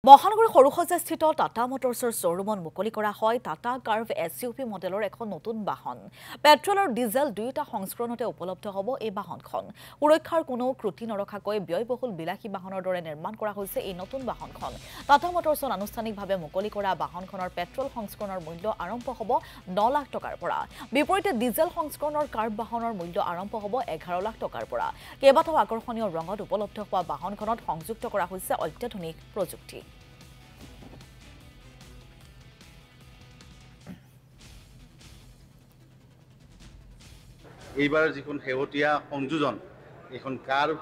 মহানগৰীৰ সৰুসজাইস্থিত টাটা মটৰ্ছৰ শ্বৰুমত মুকলি কৰা হয় টাটা কাৰ্ভ SUV মডেলৰ এখন নতুন বাহন। পেট্ৰল আৰু ডিজেল দুয়োটা সংস্কৰণতে উপলব্ধ হ'ব এই বাহনখন। সুৰক্ষাৰ কোনো ত্ৰুটি নৰখাকৈ ব্যয়বহুল বিলাসী বাহনৰ দৰে নিৰ্মাণ কৰা হৈছে এই নতুন বাহনখন। টাটা মটৰ্ছত আনুষ্ঠানিকভাৱে মুকলি কৰা বাহনখনৰ পেট্ৰল সংস্কৰণৰ মূল্য আৰম্ভ হ'ব 9 লাখ টকাৰ পৰা। বিপৰীতে ডিজেল সংস্কৰণৰ কাৰ্ভ বাহনৰ মূল্য আৰম্ভ হ'ব 11 লাখ টকাৰ পৰা। কেইবাটাও আকৰ্ষণীয় ৰঙত উপলব্ধ হোৱা বাহনখনত সংযুক্ত কৰা হৈছে অত্যাধুনিক প্ৰযুক্তি। এইবাৰ যিখন শেহতীয়া সংযোজন এইখন কাৰ্ভ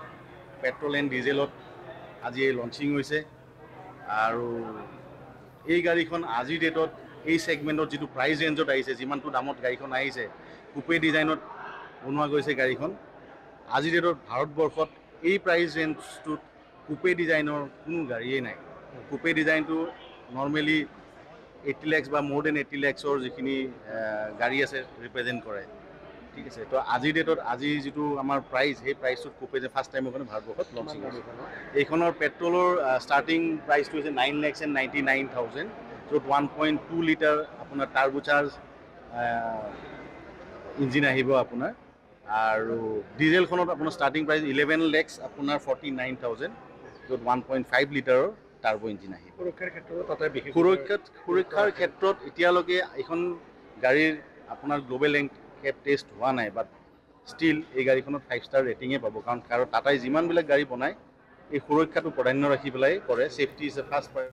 পেট্ৰল এণ্ড ডিজেলত আজি লঞ্চিং হৈছে আৰু এই গাড়ীখন আজিৰ ডেটত এই ছেগমেণ্টত যিটো প্ৰাইচ ৰেঞ্জত আহিছে, যিমানটো দামত গাড়ীখন আহিছে, কুপে ডিজাইনত বনোৱা গৈছে গাড়ীখন। আজিৰ ডেটত ভাৰতবৰ্ষত এই প্ৰাইচ ৰেঞ্জটোত কুপে ডিজাইনৰ কোনো গাড়ীয়েই নাই। কুপে ডিজাইনটো নৰ্মেলি 80 লাখ বা মোৰ দেন 80 লাখৰ যিখিনি গাড়ী আছে ৰিপ্ৰেজেণ্ট কৰে। ঠিক আছে, তো আজিৰ ডেটত আজি যিটো আমাৰ প্ৰাইচ, সেই প্ৰাইচটোত কুপে যে ফাৰ্ষ্ট টাইমৰ কাৰণে ভাৰতবৰ্ষত লঞ্চিং হৈছে। এইখনৰ পেট্ৰলৰ ষ্টাৰ্টিং প্ৰাইচটো হৈছে 9,99,000, য'ত 1.2 লিটাৰ আপোনাৰ টাৰ্বোচাৰ্জ ইঞ্জিন আহিব আপোনাৰ। আৰু ডিজেলখনত আপোনাৰ ষ্টাৰ্টিং প্ৰাইচ 11 লাখ আপোনাৰ 49,000, য'ত 1.5 লিটাৰৰ টাৰ্বো ইঞ্জিন আহিব। সুৰক্ষাৰ ক্ষেত্ৰত এতিয়ালৈকে এইখন গাড়ীৰ আপোনাৰ গ্ল'বেল এনকেপ টেষ্ট হোৱা নাই, বাট ষ্টিল এই গাড়ীখনত 5 ষ্টাৰ ৰেটিঙে পাব, কাৰণ টাটাই যিমানবিলাক গাড়ী বনায় এই সুৰক্ষাটো প্ৰাধান্য ৰাখি পেলাই কৰে। Safety is a first priority.